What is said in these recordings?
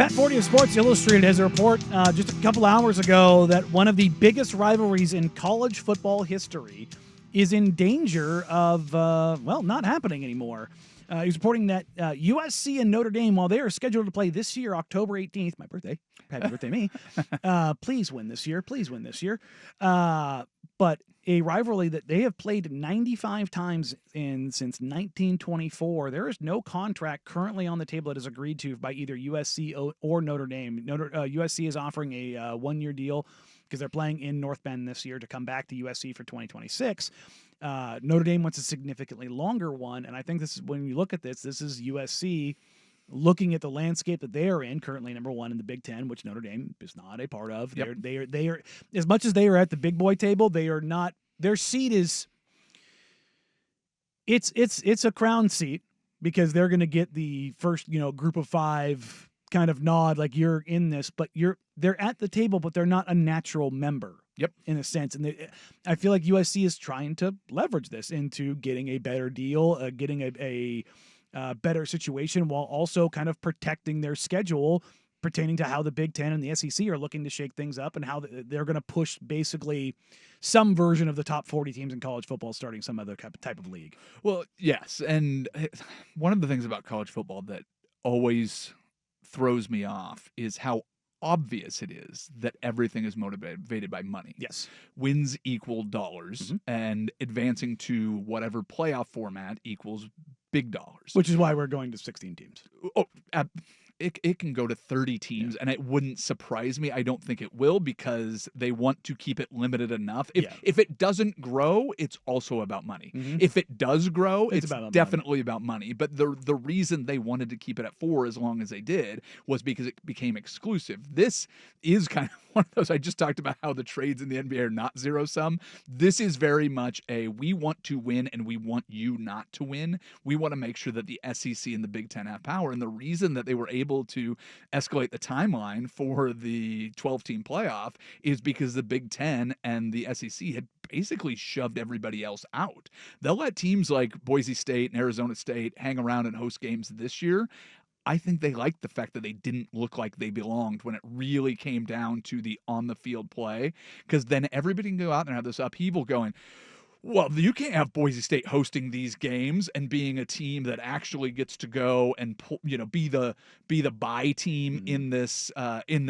Matt Forty of Sports Illustrated has a report just a couple hours ago that one of the biggest rivalries in college football history is in danger of, not happening anymore. He's reporting that USC and Notre Dame, while they are scheduled to play this year, October 18th, my birthday, happy birthday me, please win this year, but a rivalry that they have played 95 times since 1924. There is no contract currently on the table that is agreed to by either USC or Notre Dame. USC is offering a one-year deal because they're playing in North Bend this year to come back to USC for 2026. Notre Dame wants a significantly longer one, and I think this is, when you look at this is USC looking at the landscape that they are in, currently number one in the Big Ten, which Notre Dame is not a part of. Yep. They are as much as they are at the big boy table, they are not. Their seat is it's a crown seat because they're going to get the first group of five kind of nod, like you're in this, but they're at the table, but they're not a natural member. Yep. In a sense. And I feel like USC is trying to leverage this into getting a better deal, getting a better situation, while also kind of protecting their schedule pertaining to how the Big Ten and the SEC are looking to shake things up and how they're going to push basically some version of the top 40 teams in college football starting some other type of league. Well, yes. And one of the things about college football that always throws me off is how obvious it is that everything is motivated by money. Yes. Wins equal dollars, and advancing to whatever playoff format equals big dollars. Which is why we're going to 16 teams. Oh, it can go to 30 teams, and it wouldn't surprise me. I don't think it will, because they want to keep it limited enough. If it doesn't grow, it's also about money. If it does grow, it's definitely about money. But the reason they wanted to keep it at 4 as long as they did was because it became exclusive. This is kind of one of those, I just talked about how the trades in the NBA are not zero sum. This is very much we want to win and we want you not to win. We want to make sure that the SEC and the Big Ten have power. And the reason that they were able to escalate the timeline for the 12-team playoff is because the Big Ten and the SEC had basically shoved everybody else out. They'll let teams like Boise State and Arizona State hang around and host games this year. I think they liked the fact that they didn't look like they belonged when it really came down to the on-the-field play, because then everybody can go out and have this upheaval going, well, you can't have Boise State hosting these games and being a team that actually gets to go and be the bye team in this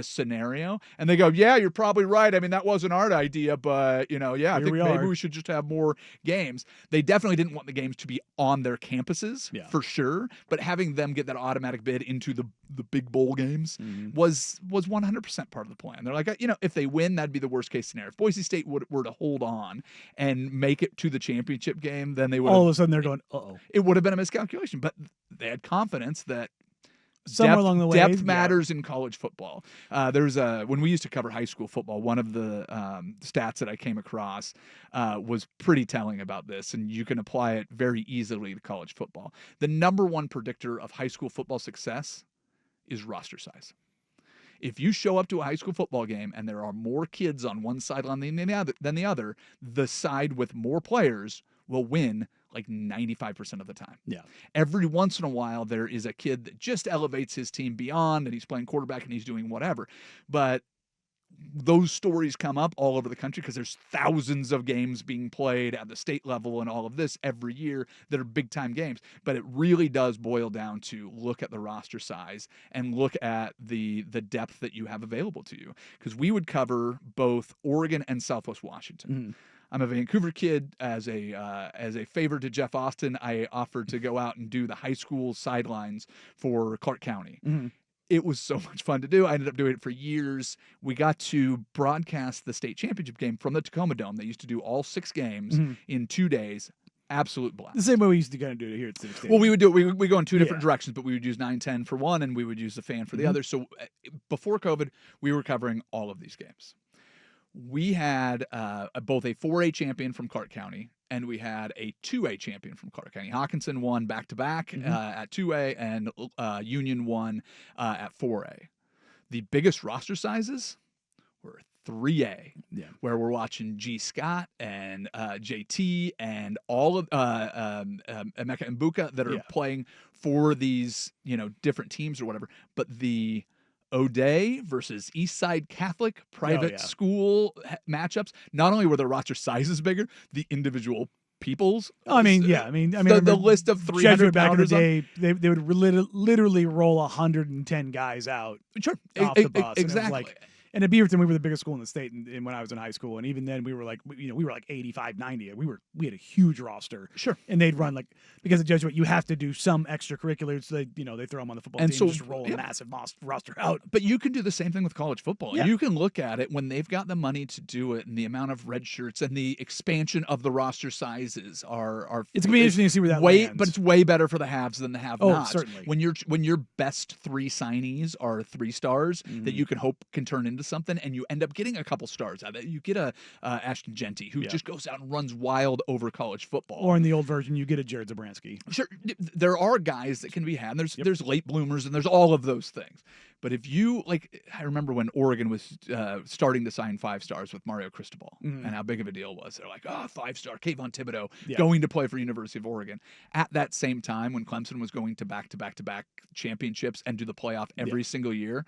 scenario. And they go, yeah, you're probably right. I mean, that wasn't our idea, but I think maybe we should just have more games. They definitely didn't want the games to be on their campuses for sure, but having them get that automatic bid into the big bowl games was 100% part of the plan. They're like, if they win, that'd be the worst case scenario. If Boise State were to hold on and make it to the championship game, then they would all of a sudden they're going, uh-oh. It would have been a miscalculation, but they had confidence that somewhere along the way, depth matters in college football. There's when we used to cover high school football, one of the stats that I came across was pretty telling about this, and you can apply it very easily to college football. The number one predictor of high school football success is roster size. If you show up to a high school football game and there are more kids on one sideline than the other, the side with more players will win like 95% of the time. Yeah. Every once in a while, there is a kid that just elevates his team beyond, and he's playing quarterback and he's doing whatever. But those stories come up all over the country because there's thousands of games being played at the state level and all of this every year that are big time games. But it really does boil down to look at the roster size and look at the depth that you have available to you. Because we would cover both Oregon and Southwest Washington. I'm a Vancouver kid. As a favor to Jeff Austin, I offered to go out and do the high school sidelines for Clark County. It was so much fun to do. I ended up doing it for years. We got to broadcast the state championship game from the Tacoma Dome. They used to do all 6 games in 2 days. Absolute blast. The same way we used to kind of do it here at Civic Stadium. Well, we would do it. We go in 2 different directions, but we would use 910 for one, and we would use the fan for the other. So before COVID, we were covering all of these games. We had both a 4A champion from Clark County, and we had a 2A champion from Clark County. Hawkinson won back-to-back at 2A, and Union won at 4A. The biggest roster sizes were 3A, where we're watching G. Scott and JT and all of Emeka and Buka that are playing for these different teams or whatever. But the O'Day versus Eastside Catholic private yeah. school matchups. Not only were the roster sizes bigger, the individual peoples. Oh, I mean, yeah. I mean, the list of 300 back in the pounders day, they would literally roll 110 guys out sure, off the bus. exactly. And at Beaverton, we were the biggest school in the state and when I was in high school. And even then, we were like 85, 90. We had a huge roster. Sure. And they'd run because of Jesuit, you have to do some extracurriculars. So they throw them on the football team and just roll a massive roster out. But you can do the same thing with college football. Yeah. You can look at it when they've got the money to do it, and the amount of red shirts and the expansion of the roster sizes are. It's gonna be interesting to see where that lands. But it's way better for the haves than the have-nots. Oh, certainly. When your best 3 signees are 3 stars that you can hope can turn into something, and you end up getting a couple stars out of it. You get a Ashton Genty who just goes out and runs wild over college football. Or in the old version, you get a Jared Zabransky. Sure, there are guys that can be had. There's late bloomers and there's all of those things. But if you I remember when Oregon was starting to sign 5 stars with Mario Cristobal and how big of a deal it was. They're like, 5-star Kayvon Thibodeau going to play for University of Oregon. At that same time, when Clemson was going to back championships and do the playoff every single year.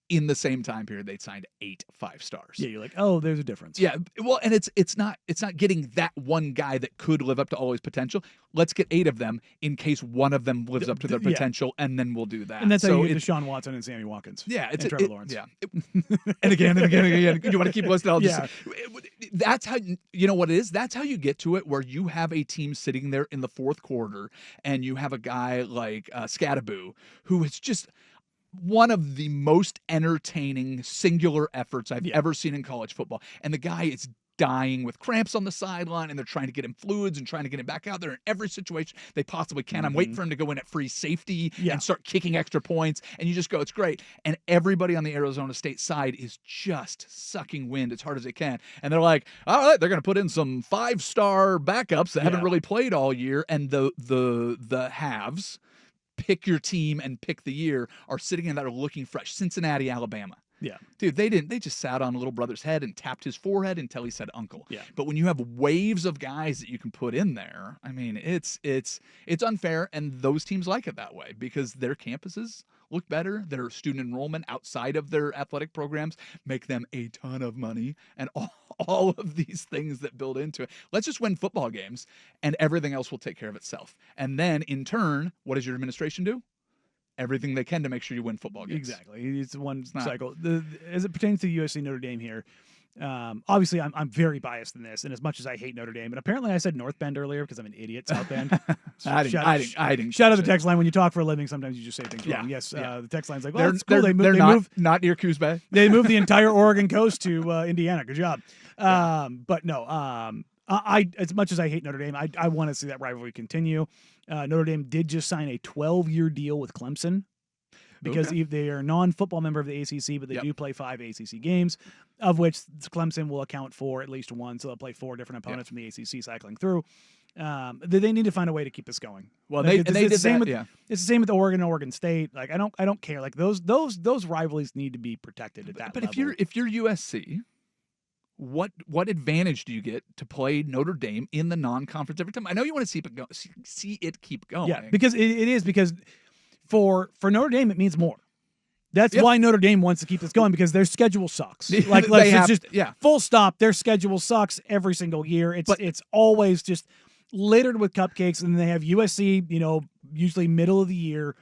In the same time period, they'd signed 8 5-stars. Yeah, you're like, oh, there's a difference. Yeah, well, and it's not getting that one guy that could live up to all his potential. Let's get 8 of them in case one of them lives up to their potential, and then we'll do that. And that's how you get Deshaun Watson and Sammy Watkins. Yeah, and Trevor Lawrence. Yeah, and again. You want to keep listing? I'll just that's how you know what it is. That's how you get to it, where you have a team sitting there in the fourth quarter, and you have a guy like Scadaboo who is just one of the most entertaining singular efforts I've ever seen in college football. And the guy is dying with cramps on the sideline, and they're trying to get him fluids and trying to get him back out there in every situation they possibly can. I'm waiting for him to go in at free safety and start kicking extra points. And you just go, it's great. And everybody on the Arizona State side is just sucking wind as hard as they can. And they're like, all right, they're going to put in some 5-star backups that haven't really played all year. And the halves, pick your team and pick the year, are sitting in that are looking fresh. Cincinnati, Alabama. Yeah. Dude, they just sat on little brother's head and tapped his forehead until he said uncle. Yeah. But when you have waves of guys that you can put in there, I mean, it's unfair, and those teams like it that way because their campuses look better. Their student enrollment outside of their athletic programs make them a ton of money, and all of these things that build into it. Let's just win football games, and everything else will take care of itself. And then, in turn, what does your administration do? Everything they can to make sure you win football games. Exactly. It's one cycle. As it pertains to USC Notre Dame here, obviously I'm very biased in this, and as much as I hate Notre Dame, and apparently I said North Bend earlier because I'm an idiot, South Bend. I didn't. Shout out the text line. When you talk for a living, sometimes you just say things wrong. Yes, the text line's like, well, it's cool. They're not near Coos Bay. They moved the entire Oregon coast to Indiana. Good job. But no, I as much as I hate Notre Dame, I want to see that rivalry continue. Notre Dame did just sign a 12-year deal with Clemson because they are a non-football member of the ACC, but they do play 5 ACC games, of which Clemson will account for at least 1, so they'll play 4 different opponents from the ACC cycling through. They need to find a way to keep this going. Well, it's the same with Oregon State. Like I don't care. Like those rivalries need to be protected at that level. But if you're USC, what advantage do you get to play Notre Dame in the non-conference every time? I know you want to see it keep going. Yeah, because it is because for Notre Dame it means more. That's why Notre Dame wants to keep this going, because their schedule sucks. Full stop. Their schedule sucks every single year. It's always just littered with cupcakes, and they have USC, usually middle of the year.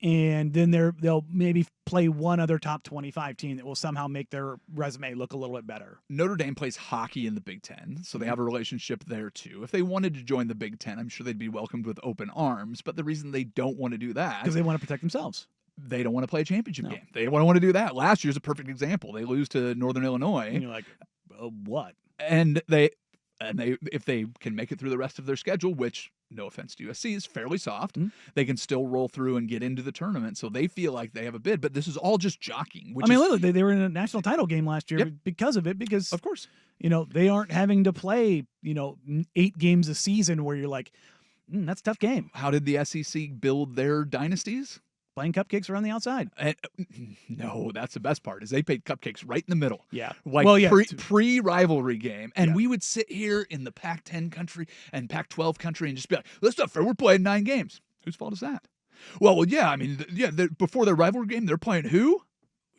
And then they'll maybe play one other top 25 team that will somehow make their resume look a little bit better. Notre Dame plays hockey in the Big Ten, so they have a relationship there too. If they wanted to join the Big Ten, I'm sure they'd be welcomed with open arms. But the reason they don't want to do that, because they want to protect themselves. They don't want to play a championship game. They don't want to do that. Last year's a perfect example. They lose to Northern Illinois. And you're like, what? And if they can make it through the rest of their schedule, which, no offense to USC, is fairly soft, they can still roll through and get into the tournament. So they feel like they have a bid, but this is all just jockeying. Literally, they were in a national title game last year because of it, because, of course, they aren't having to play, 8 games a season where you're like, that's a tough game. How did the SEC build their dynasties? Playing cupcakes around the outside. No, that's the best part, is they played cupcakes right in the middle. Yeah. Pre-rivalry game. And we would sit here in the Pac-10 country and Pac-12 country and just be like, this stuff, we're playing 9 games. Whose fault is that? Well, yeah, before their rivalry game, they're playing who?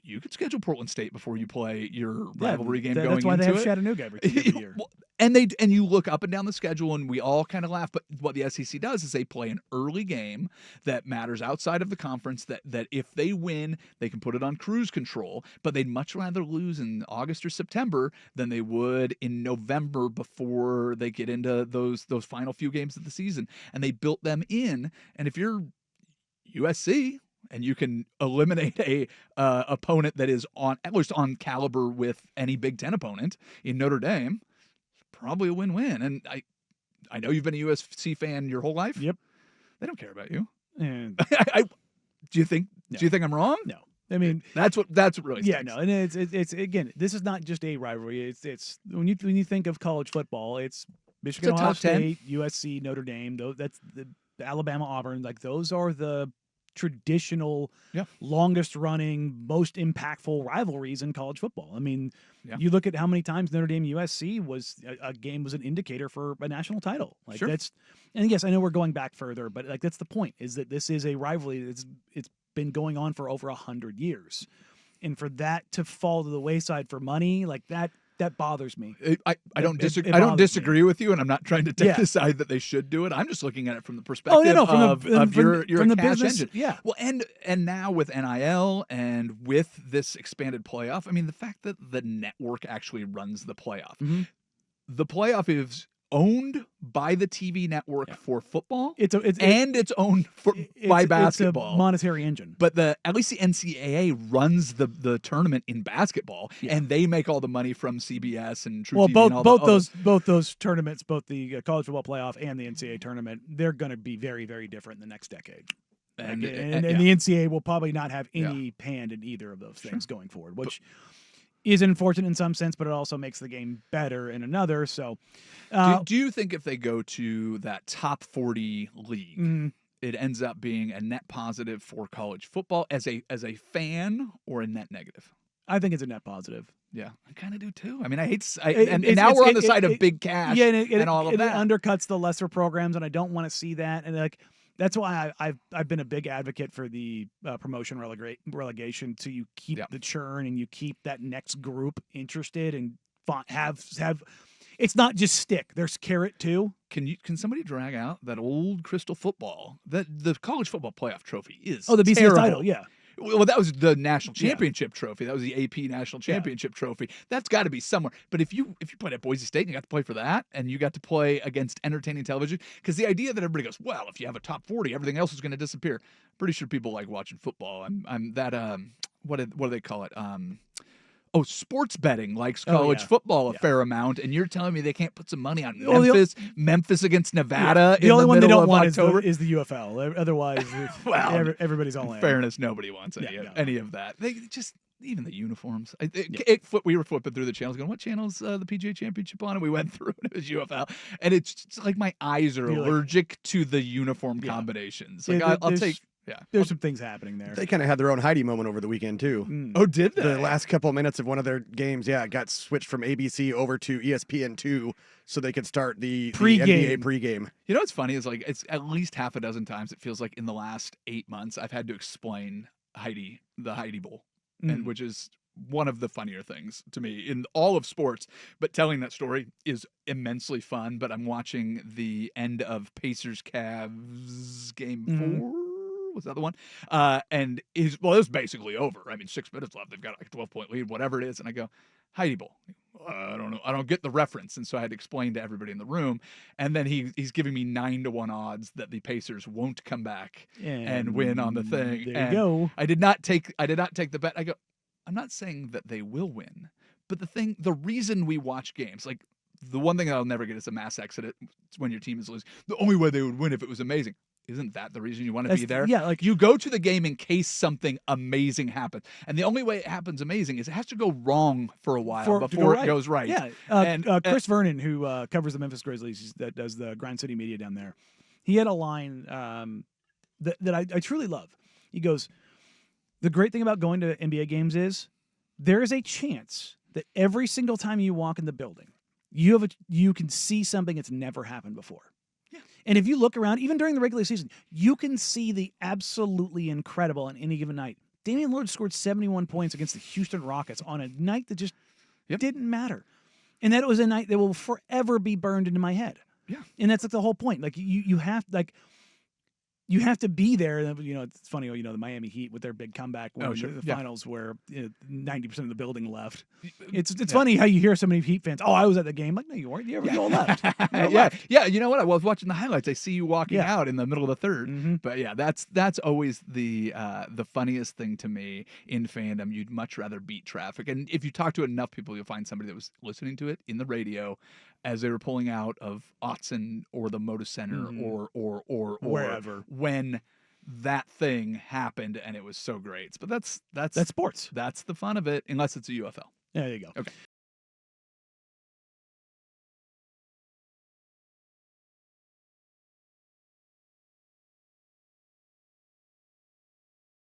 you could schedule Portland State before you play your rivalry game going into it. That's why they have Chattanooga every year. And you look up and down the schedule, and we all kind of laugh. But what the SEC does is they play an early game that matters outside of the conference. That if they win, they can put it on cruise control. But they'd much rather lose in August or September than they would in November before they get into those final few games of the season. And they built them in. And if you're USC, and you can eliminate a opponent that is at least on caliber with any Big Ten opponent in Notre Dame, probably a win-win. And I know you've been a USC fan your whole life. Yep. They don't care about you. And do you think I'm wrong? No. I mean, that's what really stinks. Yeah, no, and it's again, this is not just a rivalry. It's when you think of college football, it's Michigan, Ohio State, USC, Notre Dame. That's the Alabama, Auburn. Like those are the traditional, longest running, most impactful rivalries in college football. I mean, you look at how many times Notre Dame USC was a game was an indicator for a national title. Like that's, and yes, I know we're going back further, but like that's the point, is that this is a rivalry that's it's been going on for over 100 years, and for that to fall to the wayside for money like that bothers me. I don't disagree with you, and I'm not trying to take the side that they should do it. I'm just looking at it from the perspective of you're a cash engine. Yeah. Well, and now with NIL and with this expanded playoff, I mean, the fact that the network actually runs the playoff. Mm-hmm. The playoff is owned by the TV network for football, it's owned by basketball. It's a monetary engine. But at least the NCAA runs the tournament in basketball, and they make all the money from CBS and True TV. Well, both those tournaments, both the college football playoff and the NCAA tournament, they're going to be very, very different in the next decade. And the NCAA will probably not have any hand in either of those things going forward, which is unfortunate in some sense, but it also makes the game better in another. So, do you think if they go to that top 40 league, it ends up being a net positive for college football as a fan, or a net negative? I think it's a net positive. Yeah, I kind of do too. I mean, and now we're on the side of big cash and all of that. It undercuts the lesser programs, and I don't want to see that. And like, that's why I've been a big advocate for the promotion relegation, so you keep the churn and you keep that next group interested and have. It's not just stick. There's carrot too. Can somebody drag out that old crystal football? That the college football playoff trophy is the BCS terrible. title, yeah. Well, that was the national championship trophy. That was the AP national championship trophy. That's got to be somewhere. But if you played at Boise State and you got to play for that, and you got to play against entertaining television, because the idea that everybody goes, well, if you have a top 40, everything else is going to disappear. Pretty sure people like watching football. I'm that what do they call it? Sports betting likes college football a fair amount, and you're telling me they can't put some money on Memphis against Nevada in the only one they don't want October? is the UFL. Otherwise, everybody's all in. Fairness, nobody wants any of that. They just, even the uniforms. We were flipping through the channels going, what channel's the PGA Championship on? And we went through, and it was UFL. And it's just like my eyes are allergic to the uniform combinations. Like, I'll take... Yeah, there's some things happening there. They kind of had their own Heidi moment over the weekend too. Oh, did they? The last couple of minutes of one of their games, got switched from ABC over to ESPN2 so they could start the NBA pregame. You know what's funny is, like, it's at least half a dozen times it feels like in the last 8 months I've had to explain the Heidi Bowl, and which is one of the funnier things to me in all of sports. But telling that story is immensely fun. But I'm watching the end of Pacers-Cavs game 4. Was that the one? And it was basically over. I mean, 6 minutes left. They've got like a 12-point lead, whatever it is. And I go, Heidi Bowl. I don't know. I don't get the reference. And so I had to explain to everybody in the room. And then he's giving me 9-1 odds that the Pacers won't come back and win on the thing. There you go. I did not take the bet. I go, I'm not saying that they will win, but the reason we watch games, like, the one thing I'll never get is a mass exodus when your team is losing. The only way they would win if it was amazing. Isn't that the reason you want to be there? Yeah, like, you go to the game in case something amazing happens. And the only way it happens amazing is it has to go wrong for a while before it goes right. Yeah. Chris Vernon, who covers the Memphis Grizzlies, that does the Grind City media down there, he had a line that I truly love. He goes, the great thing about going to NBA games is there is a chance that every single time you walk in the building, you can see something that's never happened before. And if you look around, even during the regular season, you can see the absolutely incredible on any given night Damian Lillard scored 71 points against the Houston Rockets on a night that just didn't matter. And that it was a night that will forever be burned into my head. Yeah. And that's like the whole point. Like you have you have to be there. It's funny, the Miami Heat with their big comeback when the finals where 90% of the building left. It's funny how you hear so many Heat fans, "Oh, I was at the game." Like, no, you weren't. You all left. Yeah. You know what? I was watching the highlights. I see you walking out in the middle of the third. Mm-hmm. But yeah, that's always the funniest thing to me in fandom. You'd much rather beat traffic. And if you talk to enough people, you'll find somebody that was listening to it in the radio as they were pulling out of Autzen or the Moda Center or wherever when that thing happened, and it was so great. But that's sports. That's the fun of it, unless it's a UFL. There you go. Okay.